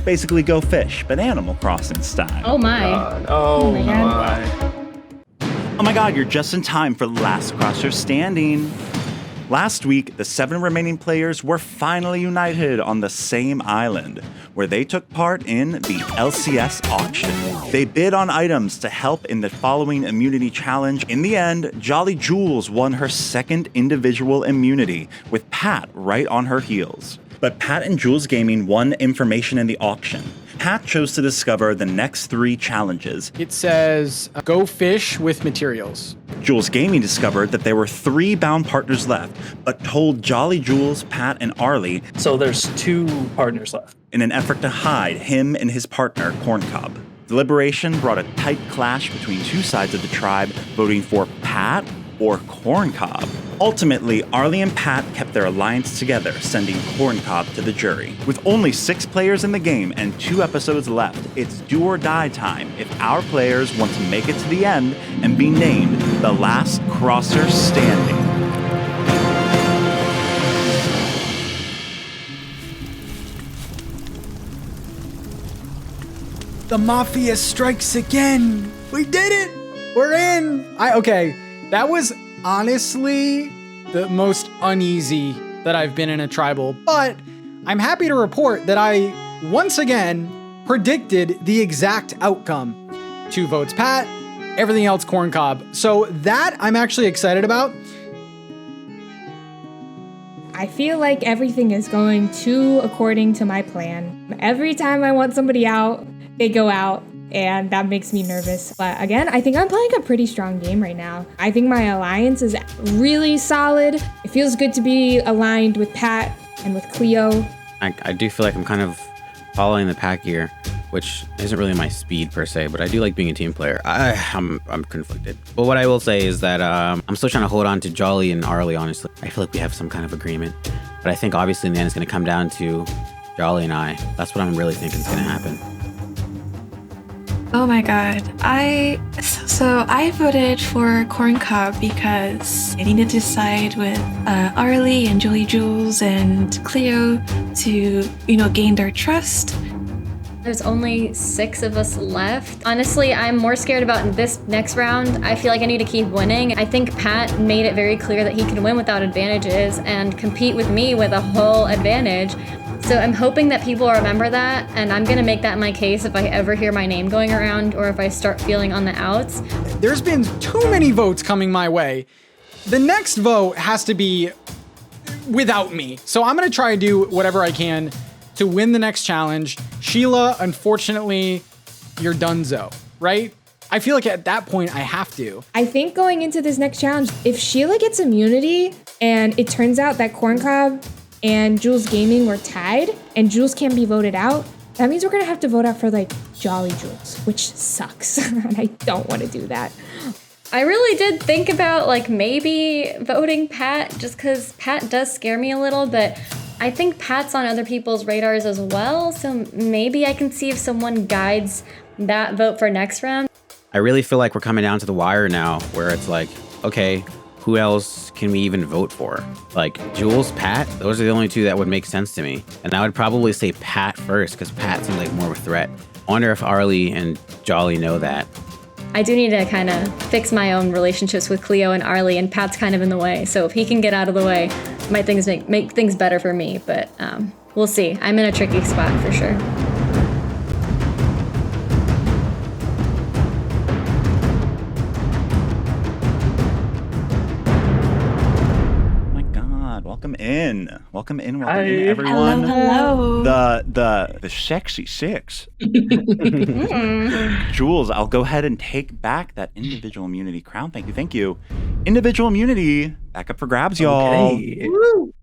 Basically Go Fish, but Animal Crossing style. Oh my. Oh my my. Oh my god, you're just in time for Last Crosser Standing. Last week, the 7 remaining players were finally united on the same island, where they took part in the LCS auction. They bid on items to help in the following immunity challenge. In the end, JolleyJules won her second individual immunity, with Pat right on her heels. But Pat and JulessGaming won information in the auction. Pat chose to discover the next 3 challenges. It says, go fish with materials. JulessGaming discovered that there were 3 bound partners left, but told JolleyJules, Pat, and Arlie So there's 2 partners left. in an effort to hide him and his partner, Corncob. Deliberation brought a tight clash between 2 sides of the tribe, voting for Pat or Corncob. Ultimately, Arlie and Pat kept their alliance together, sending Corncob to the jury. With only 6 players in the game and 2 episodes left, it's do or die time if our players want to make it to the end and be named the last crosser standing. The Mafia strikes again. We did it. We're in. Okay, that was honestly the most uneasy that I've been in a tribal, but I'm happy to report that I once again predicted the exact outcome. 2 votes Pat, everything else Corncob. So that I'm actually excited about. I feel like everything is going according to my plan. Every time I want somebody out, they go out, and that makes me nervous. But again, I think I'm playing a pretty strong game right now. I think my alliance is really solid. It feels good to be aligned with Pat and with Cleo. I do feel like I'm kind of following the pack here, which isn't really my speed per se, but I do like being a team player. I'm conflicted. But what I will say is that I'm still trying to hold on to Jolly and Arlie, honestly. I feel like we have some kind of agreement. But I think obviously in the end it's going to come down to Jolly and I. That's what I'm really thinking is going to happen. Oh my god. I voted for Corncob because I needed to decide with Arlie and JolleyJules and Cleo to, gain their trust. There's only 6 of us left. Honestly, I'm more scared about this next round. I feel like I need to keep winning. I think Pat made it very clear that he can win without advantages and compete with me with a whole advantage. So I'm hoping that people remember that, and I'm gonna make that my case if I ever hear my name going around or if I start feeling on the outs. There's been too many votes coming my way. The next vote has to be without me. So I'm gonna try to do whatever I can to win the next challenge. Sheila, unfortunately, you're donezo, right? I feel like at that point I have to. I think going into this next challenge, if Sheila gets immunity and it turns out that Corncob and JulessGaming were tied and Jules can't be voted out, that means we're gonna have to vote out for like JolleyJules, which sucks. And I don't want to do that. I really did think about maybe voting Pat just because Pat does scare me a little, but I think Pat's on other people's radars as well, so maybe I can see if someone guides that vote for next round. I really feel like we're coming down to the wire now, where it's like, okay, who else can we even vote for? Like Jules, Pat, those are the only 2 that would make sense to me. And I would probably say Pat first, because Pat seems like more of a threat. I wonder if Arlie and Jolly know that. I do need to kind of fix my own relationships with Cleo and Arlie, and Pat's kind of in the way. So if he can get out of the way, might things make things better for me. But we'll see. I'm in a tricky spot for sure. Welcome in, everyone. Hello. The sexy 6. Jules, I'll go ahead and take back that individual immunity crown. Thank you. Individual immunity back up for grabs, y'all. Okay.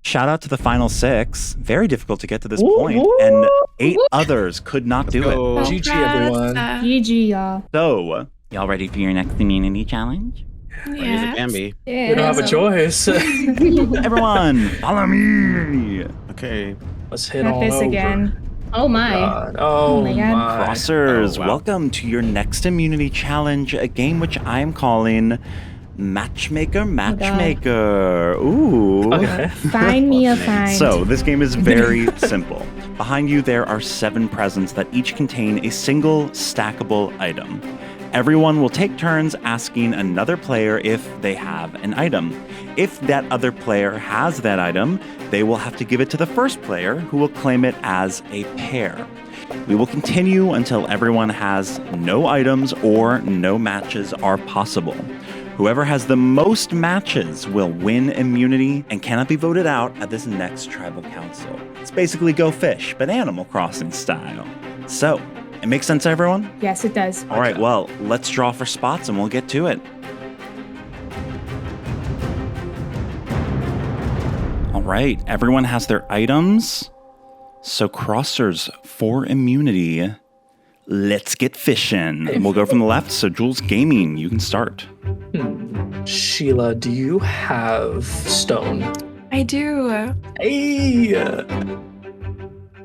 Shout out to the final 6. Very difficult to get to this point, and 8 others could not do it. GG, everyone. GG, y'all. So, y'all ready for your next immunity challenge? Ready as it can be. Yeah. We don't have a choice. Everyone, follow me. Okay. Let's hit Not all this over. again. Oh my. God. Oh my my. God. Crossers, Oh, wow. welcome to your next immunity challenge, a game which I am calling Matchmaker. Ooh. Okay. Find me a find. So, this game is very simple. Behind you, there are 7 presents that each contain a single stackable item. Everyone will take turns asking another player if they have an item. If that other player has that item, they will have to give it to the first player, who will claim it as a pair. We will continue until everyone has no items or no matches are possible. Whoever has the most matches will win immunity and cannot be voted out at this next tribal council. It's basically Go Fish, but Animal Crossing style. So, it makes sense, everyone? Yes, it does. All right, well, let's draw for spots and we'll get to it. All right, everyone has their items. So, crossers for immunity. Let's get fishing. We'll go from the left. So, JulessGaming, you can start. Sheila, do you have stone? I do. Hey.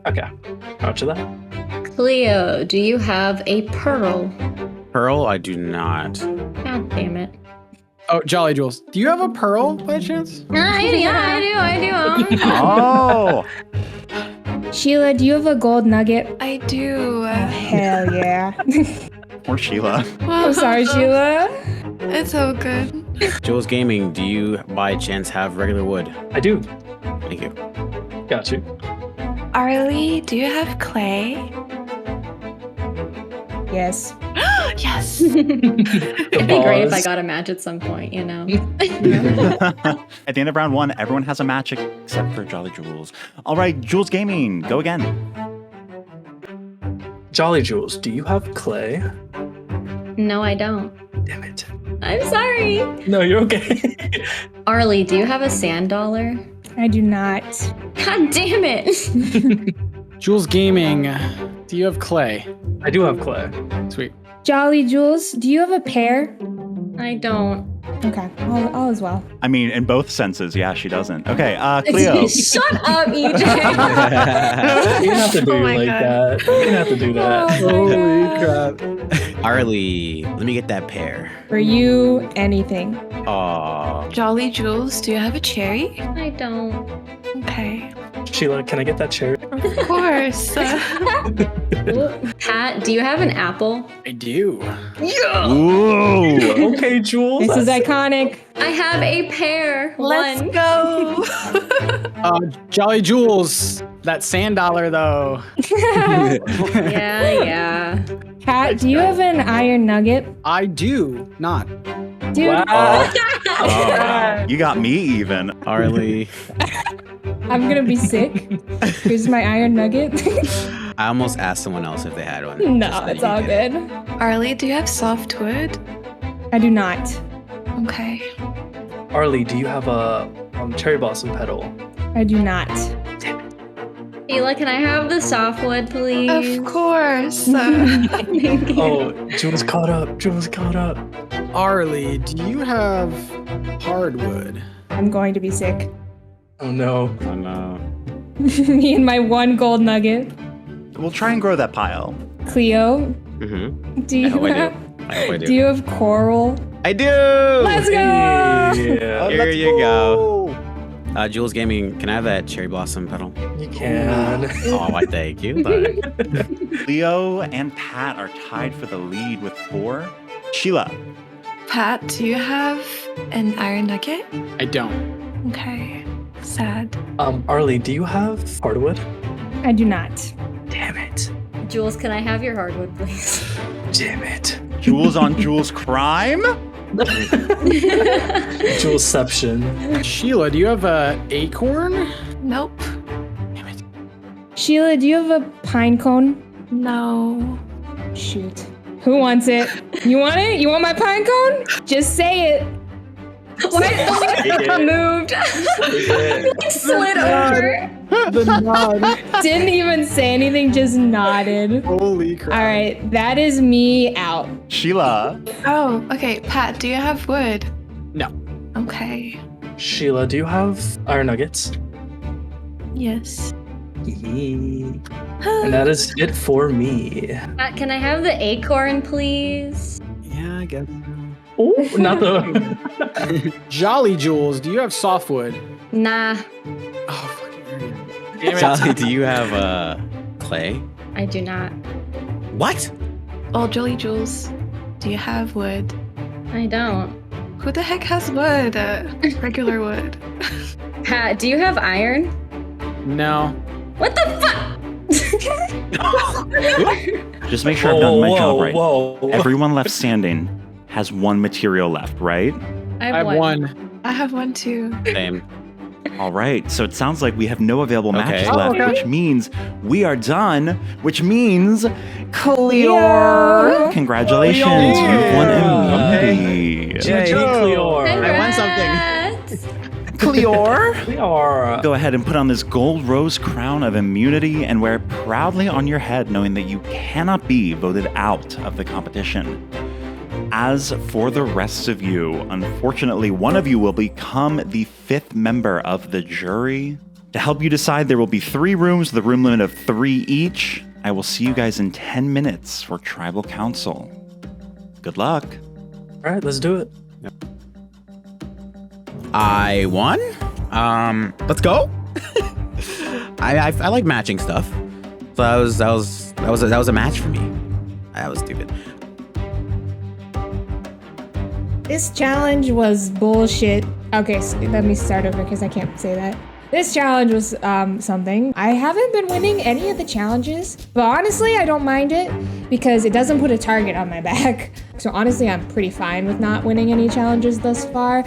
Okay. Roger that. Cleo, do you have a pearl? Pearl, I do not. God damn it. Oh, JolleyJules, do you have a pearl by chance? I do. Oh, Sheila, do you have a gold nugget? I do. Hell yeah. poor Sheila. I'm sorry, Sheila. It's so good. JulessGaming, do you by chance have regular wood? I do. Thank you. Got you. Arlie, do you have clay? Yes. Yes. It'd be great if I Pause. got a match at some point, you know? At the end of round 1, everyone has a match except for JolleyJules. All right, JulessGaming, go again. JolleyJules, do you have clay? No, I don't. Damn it. I'm sorry. No, you're okay. Arlie, do you have a sand dollar? I do not. God damn it. JulessGaming, do you have clay? I do have clay. Sweet. JolleyJules, do you have a pear? I don't. Okay, all is well. I mean, in both senses, yeah, she doesn't. Okay, Cleo. Shut up, EJ. You didn't have to do Oh it my like God. that. You didn't have to do that. Holy crap. Arlie, let me get that pear. For you, anything. Aw. JolleyJules, do you have a cherry? I don't. Okay. Sheila, can I get that cherry? Of course. Pat, do you have an apple? I do. Ooh. Okay, Jules. This is iconic. I have a pear. Let's One. go. JolleyJules, that sand dollar though. Yeah. Pat, do you have an iron nugget? I do not. Dude, Wow. Oh, you got me even. Arlie, I'm gonna be sick. Here's my iron nugget. I almost asked someone else if they had one. No, just so that it's you all get it. good. Arlie, do you have softwood? I do not. Okay. Arlie, do you have a cherry blossom petal? I do not. Sheila, can I have the softwood, please? Of course. Oh, Jules caught up. Jules caught up. Arlie, do you have hardwood? I'm going to be sick. Oh no. Oh no. Me and my one gold nugget. We'll try and grow that pile. Cleo, Mm-hmm. do you I hope I have, do. I hope I do. do you have coral? I do! Let's go! Yeah. Here you go. JulessGaming, can I have that cherry blossom petal? You can. Oh, I thank you. Bye. Cleo and Pat are tied for the lead with 4. Sheila. Pat, do you have an iron nugget? I don't. Okay. Sad. Arlie, do you have hardwood? I do not. Damn it. Jules, can I have your hardwood, please? Damn it. Jules on Jules crime? Julesception. Sheila, do you have a acorn? Nope. Sheila, do you have a pine cone? No. Shoot. Who wants it? You want it? You want my pine cone? Just say it. Moved. Slid over. The nod. Didn't even say anything, just nodded. Holy crap. All right, that is me out. Sheila. Oh, okay. Pat, do you have wood? No. Okay. Sheila, do you have iron nuggets? Yes. And that is it for me. Pat, can I have the acorn, please? Yeah, I guess. Oh, not the. JolleyJules, do you have softwood? Nah, Oh, fucking great. Damn it. Jolly, do you have clay? I do not. What? Oh, JolleyJules, do you have wood? I don't. Who the heck has wood? Regular wood. Pat, do you have iron? No. What the fuck? Just make sure I've done my job right. Whoa. Everyone left standing has one material left, right? I have one. I have one too. Same. All right, so it sounds like we have no available matches Okay. left, Oh, okay. which means we are done, which means Cleo. Congratulations, Cleo. you've won Okay. immunity. Yay, Cleor. I won something. Cleo. Cleor. Go ahead and put on this gold rose crown of immunity and wear it proudly on your head, knowing that you cannot be voted out of the competition. As for the rest of you, unfortunately, one of you will become the 5th member of the jury. To help you decide, there will be 3 rooms with a room limit of 3 each. I will see you guys in 10 minutes for Tribal Council. Good luck. All right, let's do it. I won. Let's go. I like matching stuff. So that was a match for me. That was stupid. This challenge was bullshit. Okay, so let me start over because I can't say that. This challenge was something. I haven't been winning any of the challenges, but honestly, I don't mind it because it doesn't put a target on my back. So honestly, I'm pretty fine with not winning any challenges thus far.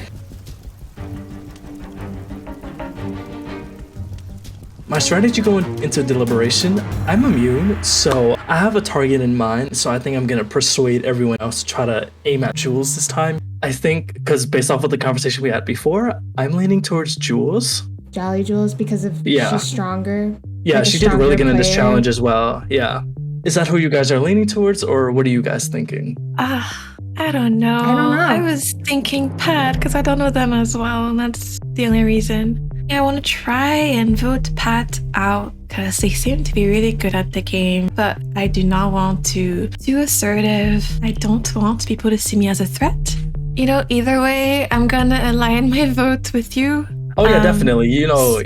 My strategy going into deliberation, I'm immune, so I have a target in mind, so I think I'm gonna persuade everyone else to try to aim at Jules this time. I think, because based off of the conversation we had before, I'm leaning towards Jules. JolleyJules because of she's stronger. Yeah, Like a she did really good in this player. challenge as well. Yeah. Is that who you guys are leaning towards, or what are you guys thinking? I don't know. I don't know. I was thinking Pat because I don't know them as well, and that's the only reason. Yeah, I want to try and vote Pat out because they seem to be really good at the game, but I do not want to too assertive. I don't want people to see me as a threat. You know, either way, I'm gonna align my vote with you. Oh yeah, definitely. You know,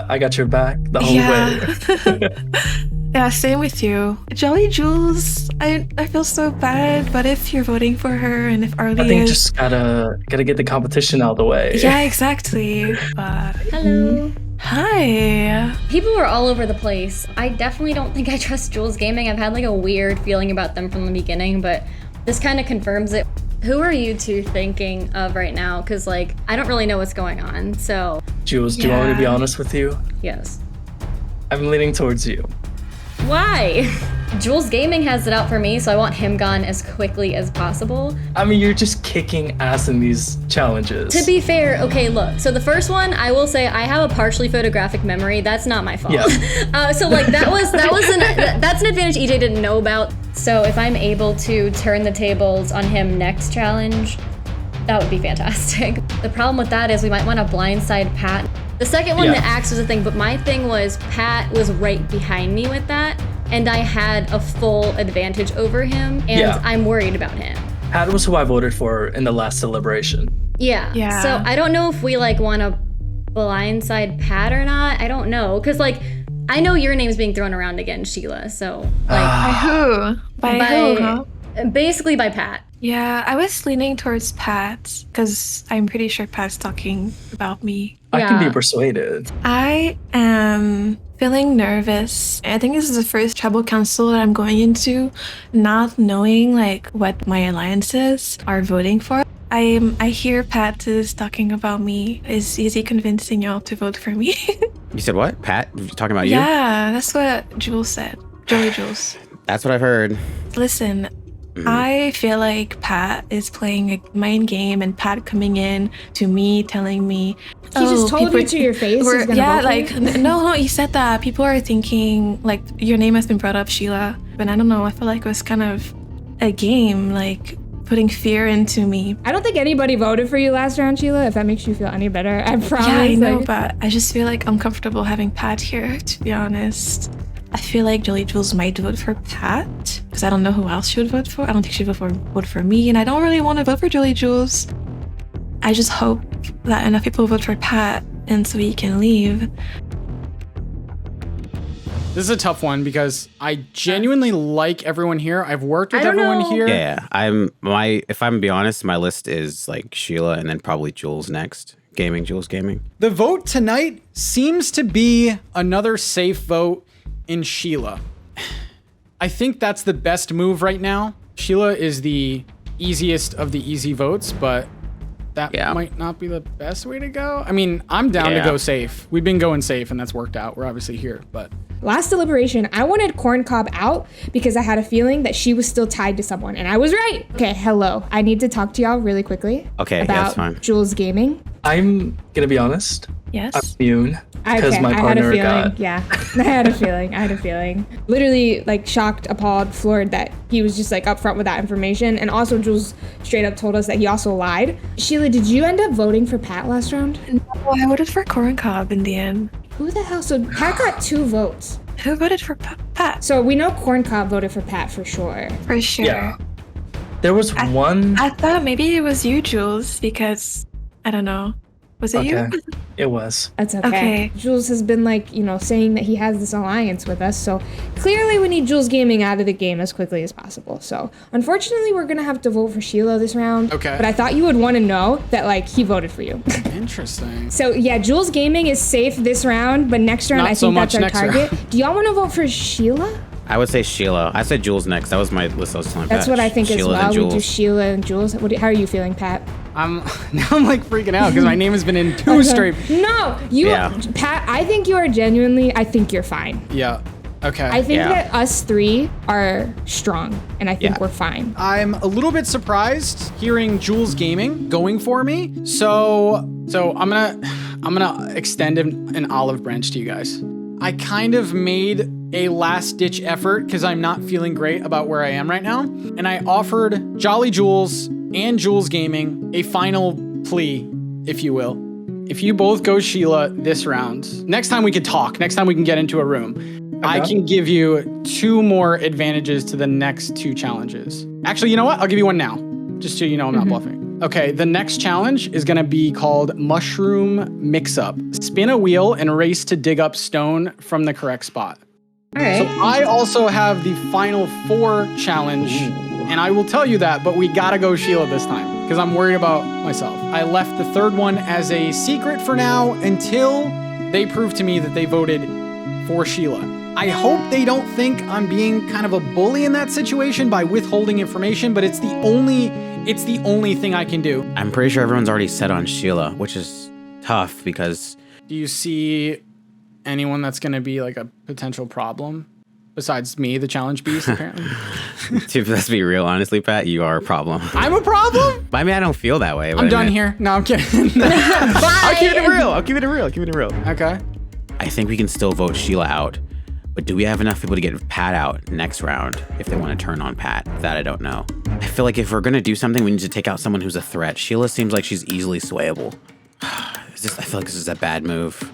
I got your back the whole way. Yeah, same with you. JolleyJules, I feel so bad, but if you're voting for her and if Arlie I think is... just gotta get the competition out of the way. Yeah, exactly. But... Hello. Hi. People were all over the place. I definitely don't think I trust JulessGaming. I've had like a weird feeling about them from the beginning, but this kind of confirms it. Who are you two thinking of right now? Because like, I don't really know what's going on, so... Jules, do you want me to be honest with you? Yes. I'm leaning towards you. Why? JulessGaming has it out for me, so I want him gone as quickly as possible. I mean, you're just kicking ass in these challenges. To be fair, okay, look. So the first one, I will say I have a partially photographic memory. That's not my fault. Yeah. So like that's an advantage EJ didn't know about. So if I'm able to turn the tables on him next challenge, that would be fantastic. The problem with that is we might want to blindside Pat. The second one, the axe was a thing, but my thing was Pat was right behind me with that, and I had a full advantage over him, and I'm worried about him. Pat was who I voted for in the last deliberation. Yeah. So I don't know if we like want to blindside Pat or not. I don't know, because like I know your name's being thrown around again, Sheila. So like By who? By who, huh? Basically by Pat. Yeah, I was leaning towards Pat because I'm pretty sure Pat's talking about me. I can be persuaded. I am feeling nervous. I think this is the first tribal council that I'm going into, not knowing like what my alliances are voting for. I hear Pat is talking about me. Is he convincing y'all to vote for me? You said what? Pat? Talking about you? Yeah, that's what Jules said. JolleyJules. That's what I've heard. Listen, I feel like Pat is playing a mind game, and Pat coming in to me telling me, He just told you to your face he's gonna yeah, vote for like you? no, he said that. People are thinking like your name has been brought up, Sheila, but I don't know. I feel like it was kind of a game, like putting fear into me. I don't think anybody voted for you last round, Sheila, if that makes you feel any better. I promise. Yeah, I know, like, but I just feel like uncomfortable having Pat here, to be honest. I feel like JolleyJules might vote for Pat. because I don't know who else she would vote for. I don't think she'd vote for me, and I don't really want to vote for JolleyJules. I just hope that enough people vote for Pat, and so he can leave. This is a tough one because I genuinely like everyone here. I've worked with everyone here. Yeah, if I'm to be honest, my list is like Sheila and then probably Jules next. JulessGaming. The vote tonight seems to be another safe vote in Sheila. I think that's the best move right now. Sheila is the easiest of the easy votes, but that might not be the best way to go. I mean, I'm down to go safe. We've been going safe and that's worked out. We're obviously here, but... Last deliberation, I wanted Corncob out because I had a feeling that she was still tied to someone, and I was right. Okay, hello. I need to talk to y'all really quickly. Okay, about that's fine. JulessGaming. I'm gonna be honest. Yes. I'm immune because my I had a partner feeling. got. Yeah, I had a feeling. Literally, like shocked, appalled, floored that he was just like upfront with that information, and also Jules straight up told us that he also lied. Sheila, did you end up voting for Pat last round? No, I voted for Corncob in the end. Who the hell? So Pat got 2 votes. Who voted for Pat? So we know Corncob voted for Pat for sure. For sure. Yeah. There was one. I thought maybe it was you, Jules, because I don't know. Was it you? It was. That's okay. Okay. Jules has been like, saying that he has this alliance with us. So clearly we need JulessGaming out of the game as quickly as possible. So unfortunately, we're going to have to vote for Sheila this round. Okay. But I thought you would want to know that like he voted for you. Interesting. So yeah, JulessGaming is safe this round, but next round Not I so think much that's our next target. round. Do y'all want to vote for Sheila? I would say Sheila. I said Jules next. That was my list. I was telling That's Pat. what I think Sheila, as then well. We do Jules. Sheila and Jules. How are you feeling, Pat? I'm like freaking out because my name has been in 2 straight. No, Pat, I think you are genuinely, I think you're fine. Yeah. Okay. I think that us 3 are strong, and I think we're fine. I'm a little bit surprised hearing JulessGaming going for me. So I'm gonna extend an olive branch to you guys. I kind of made a last ditch effort because I'm not feeling great about where I am right now. And I offered JolleyJules and JulessGaming a final plea, if you will. If you both go Sheila this round, next time we can talk, next time we can get into a room, I can give you 2 more advantages to the next 2 challenges. Actually, you know what? I'll give you one now, just so you know I'm not bluffing. Okay, the next challenge is gonna be called Mushroom Mix-Up. Spin a wheel and race to dig up stone from the correct spot. All right. So I also have the final 4 challenge, and I will tell you that, but we gotta go Sheila this time, because I'm worried about myself. I left the 3rd one as a secret for now until they prove to me that they voted for Sheila. I hope they don't think I'm being kind of a bully in that situation by withholding information, but it's the only thing I can do. I'm pretty sure everyone's already set on Sheila, which is tough because... Do you see anyone that's going to be like a potential problem besides me, the challenge beast, apparently? Let's be real, honestly, Pat, you are a problem. I'm a problem? I mean, I don't feel that way. I'm done here. No, I'm kidding. I'll keep it real. Okay. I think we can still vote Sheila out. But do we have enough people to get Pat out next round if they want to turn on Pat? That I don't know. I feel like if we're going to do something, we need to take out someone who's a threat. Sheila seems like she's easily swayable. I feel like this is a bad move.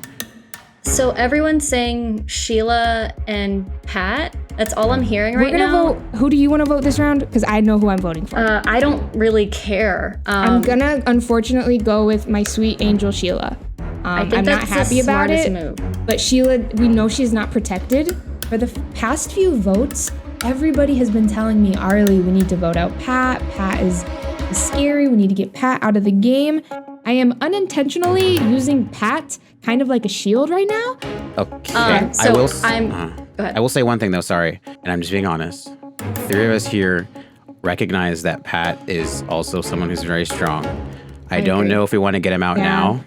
So everyone's saying Sheila and Pat. That's all I'm hearing right now. We're gonna vote. Who do you want to vote this round? Because I know who I'm voting for. I don't really care. I'm gonna unfortunately go with my sweet angel Sheila. I think I'm not that's happy the about smartest it. move. But Sheila, we know she's not protected. For the past few votes, everybody has been telling me, Arlie, we need to vote out Pat. Pat is scary. We need to get Pat out of the game. I am unintentionally using Pat kind of like a shield right now. Okay. Go ahead. I will say one thing though, sorry, and I'm just being honest. 3 of us here recognize that Pat is also someone who's very strong. I don't know if we want to get him out now,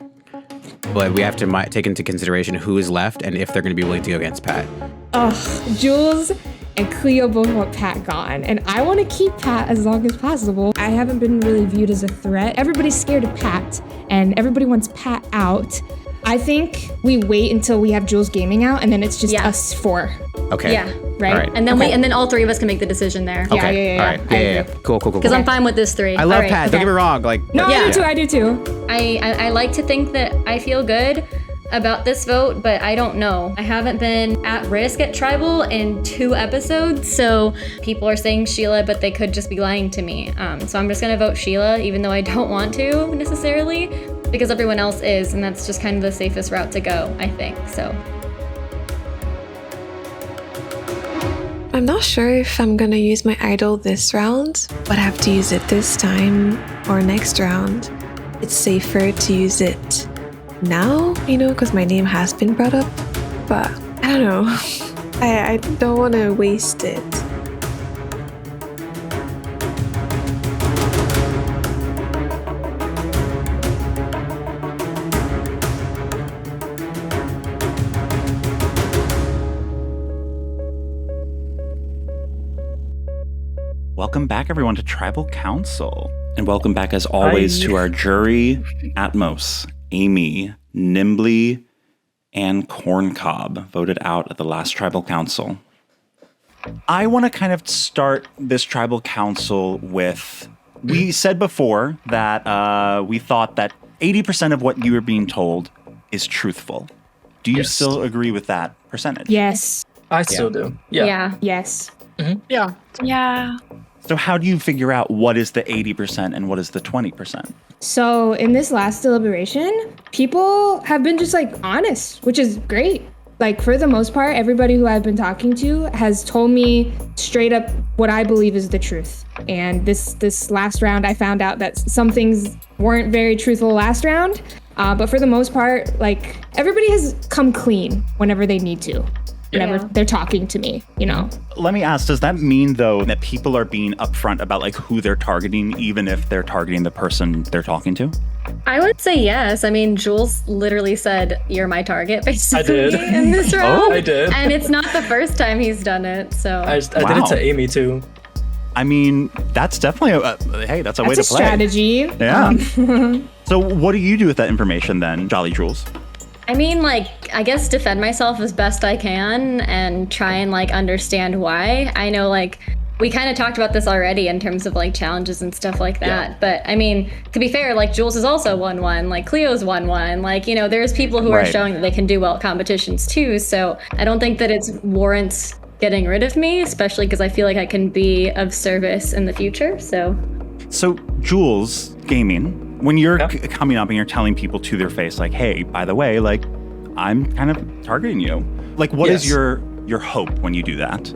but we have to take into consideration who is left and if they're going to be willing to go against Pat. Jules and Cleo both want Pat gone, and I want to keep Pat as long as possible. I haven't been really viewed as a threat. Everybody's scared of Pat, and everybody wants Pat out. I think we wait until we have JulessGaming out, and then it's just us 4. Okay. Yeah. Right? All right. And then all 3 of us can make the decision there. Okay. Yeah. All right. Yeah. Cool. Because I'm fine with this 3. I love All right. Pat. Don't get me wrong. No, I do too. I like to think that I feel good. about this vote, but I don't know. I haven't been at risk at Tribal in 2 episodes, so people are saying Sheila, but they could just be lying to me. So I'm just gonna vote Sheila, even though I don't want to necessarily, because everyone else is, and that's just kind of the safest route to go, I think, so. I'm not sure if I'm gonna use my idol this round, but I have to use it this time or next round. It's safer to use it now, because my name has been brought up, but I don't know. I don't want to waste it. Welcome back, everyone, to Tribal Council. And welcome back, as always, to our jury, Atmos, Amy, Knimbley, and Corncob, voted out at the last Tribal Council. I want to kind of start this Tribal Council with, we said before that we thought that 80% of what you were being told is truthful. Do you still agree with that percentage? Yes. I still do. Yeah. Yes. Yeah. Yeah. So how do you figure out what is the 80% and what is the 20%? So in this last deliberation, people have been just like honest, which is great. Like for the most part, everybody who I've been talking to has told me straight up what I believe is the truth. And this last round, I found out that some things weren't very truthful last round. But for the most part, like everybody has come clean whenever they need to. Whenever they're talking to me, Let me ask, does that mean, though, that people are being upfront about like who they're targeting, even if they're targeting the person they're talking to? I would say yes. I mean, Jules literally said, "You're my target," basically, I did. in this round. I did. And it's not the first time he's done it, so. I did it to Amy, too. I mean, that's definitely that's a way to that's a play. strategy. Yeah. So what do you do with that information then, JolleyJules? I mean, like, I guess defend myself as best I can and try and, like, understand why. I know, like, we kind of talked about this already in terms of, like, challenges and stuff like that. Yeah. But, I mean, to be fair, like, Jules is also 1-1. Like, Cleo's 1-1. Like, there's people who are showing that they can do well at competitions, too. So I don't think that it's warrants getting rid of me, especially because I feel like I can be of service in the future, so. So, JulessGaming, when you're coming up and you're telling people to their face, like, hey, by the way, like, I'm kind of targeting you. Like, what is your hope when you do that?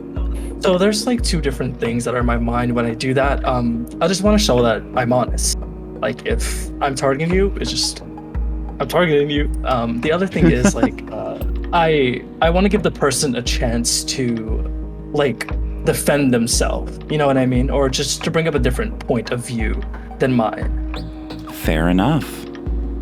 So there's like 2 different things that are in my mind when I do that. I just want to show that I'm honest. Like, if I'm targeting you, it's just, I'm targeting you. The other thing is, like, I want to give the person a chance to, like, defend themselves. You know what I mean? Or just to bring up a different point of view than mine. Fair enough.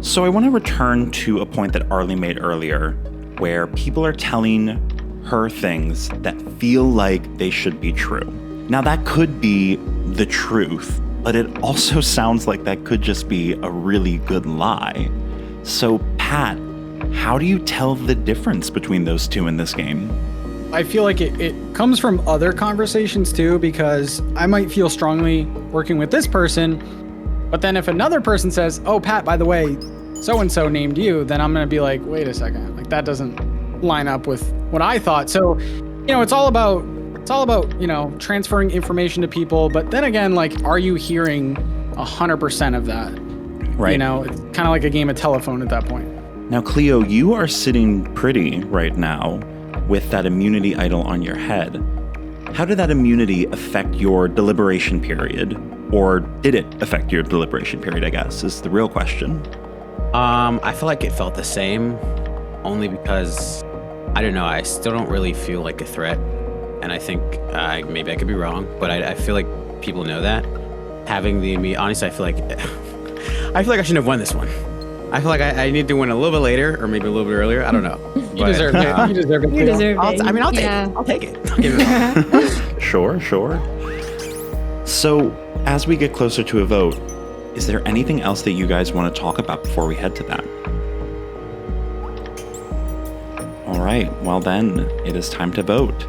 So I want to return to a point that Arlie made earlier, where people are telling her things that feel like they should be true. Now that could be the truth, but it also sounds like that could just be a really good lie. So Pat, how do you tell the difference between those two in this game? I feel like it comes from other conversations too, because I might feel strongly working with this person, but then if another person says, oh, Pat, by the way, so-and-so named you, then I'm going to be like, wait a second, like that doesn't line up with what I thought. So, it's all about, transferring information to people. But then again, like, are you hearing 100% of that? Right. It's kind of like a game of telephone at that point. Now, Cleo, you are sitting pretty right now with that immunity idol on your head. How did that immunity affect your deliberation period? Or did it affect your deliberation period, I guess, is the real question. I feel like it felt the same, only because, I don't know, I still don't really feel like a threat. And I think, maybe I could be wrong, but I feel like people know that. Having the immediate, honestly, I feel like I shouldn't have won this one. I feel like I need to win a little bit later, or maybe a little bit earlier. I don't know. You deserve it. You deserve it. You deserve it. I'll take it. I'll take it. I'll give it all. Sure. So, as we get closer to a vote, is there anything else that you guys want to talk about before we head to that? All right, well then, it is time to vote.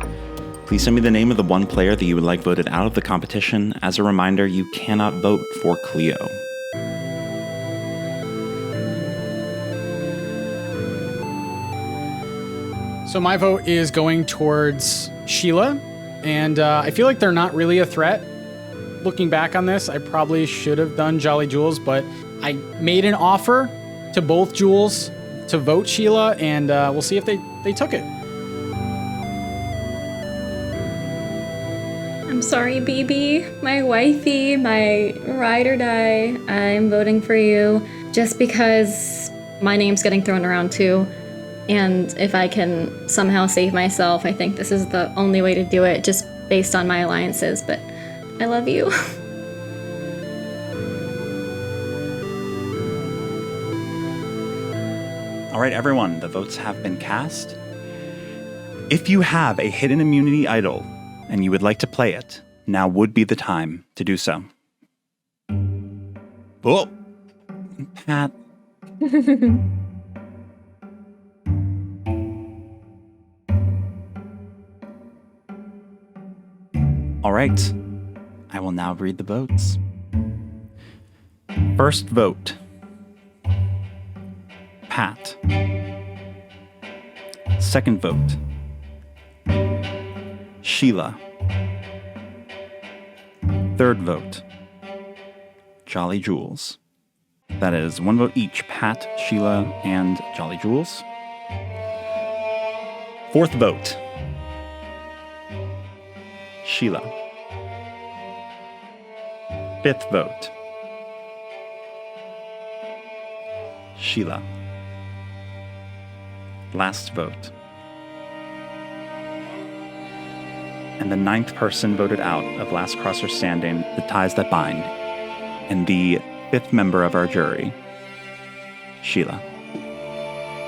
Please send me the name of the one player that you would like voted out of the competition. As a reminder, you cannot vote for Cleo. So my vote is going towards Sheila, and I feel like they're not really a threat. Looking back on this, I probably should have done JolleyJules, but I made an offer to both Jules to vote Sheila, and we'll see if they took it. I'm sorry, baby. My wifey, my ride or die. I'm voting for you just because my name's getting thrown around too. And if I can somehow save myself, I think this is the only way to do it, just based on my alliances. But I love you. All right, everyone, the votes have been cast. If you have a hidden immunity idol and you would like to play it, now would be the time to do so. Oh, Pat. All right, I will now read the votes. First vote, Pat. Second vote, Sheila. Third vote, JolleyJules. That is one vote each, Pat, Sheila, and JolleyJules. Fourth vote, Sheila. Fifth vote, Sheila. Last vote. And the ninth person voted out of Last Crosser Standing, the ties that bind, and the fifth member of our jury, Sheila.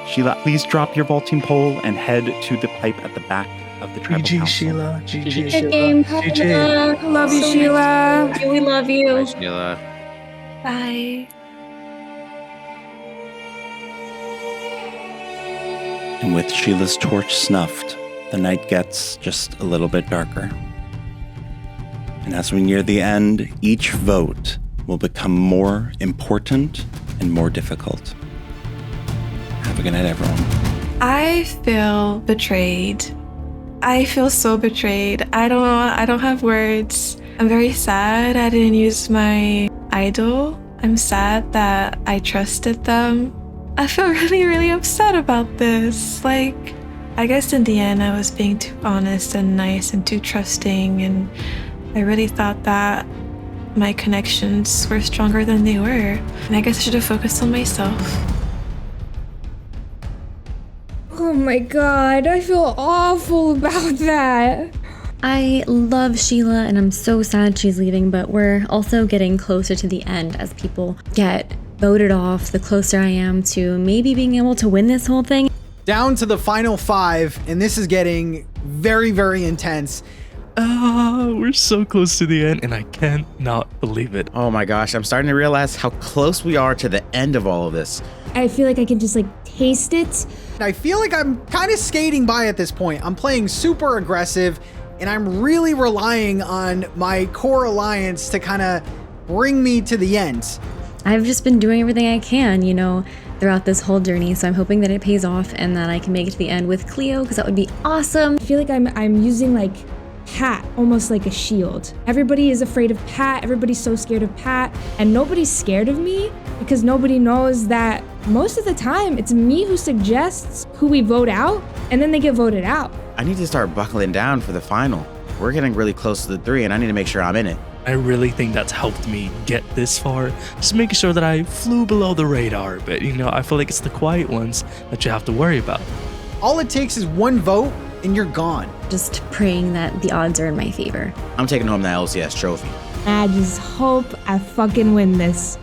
Sheila, please drop your vaulting pole and head to the pipe at the back of the tribal council. Sheila. GG, Good game, Sheila. Love you, Sheila. We love you. Sheila. Bye. And with Sheila's torch snuffed, the night gets just a little bit darker. And as we near the end, each vote will become more important and more difficult. Have a good night, everyone. I feel betrayed. I feel so betrayed. I don't have words. I'm very sad I didn't use my idol. I'm sad that I trusted them. I feel really, really upset about this. Like, I guess in the end I was being too honest and nice and too trusting, and I really thought that my connections were stronger than they were. And I guess I should have focused on myself. Oh my god, I feel awful about that. I love Sheila and I'm so sad she's leaving, but we're also getting closer to the end as people get voted off, the closer I am to maybe being able to win this whole thing. Down to the final 5, and this is getting very, very intense. We're so close to the end, and I cannot believe it. Oh my gosh, I'm starting to realize how close we are to the end of all of this. I feel like I can just taste it. I feel like I'm kind of skating by at this point. I'm playing super aggressive, and I'm really relying on my core alliance to kind of bring me to the end. I've just been doing everything I can, throughout this whole journey, so I'm hoping that it pays off and that I can make it to the end with Cleo, because that would be awesome. I feel like I'm using Pat almost like a shield. Everybody is afraid of Pat. Everybody's so scared of Pat, and nobody's scared of me because nobody knows that most of the time it's me who suggests who we vote out, and then they get voted out. I need to start buckling down for the final. We're getting really close to the 3, and I need to make sure I'm in it. I really think that's helped me get this far. Just making sure that I flew below the radar a bit. I feel like it's the quiet ones that you have to worry about. All it takes is one vote, and you're gone. Just praying that the odds are in my favor. I'm taking home that LCS trophy. I just hope I fucking win this.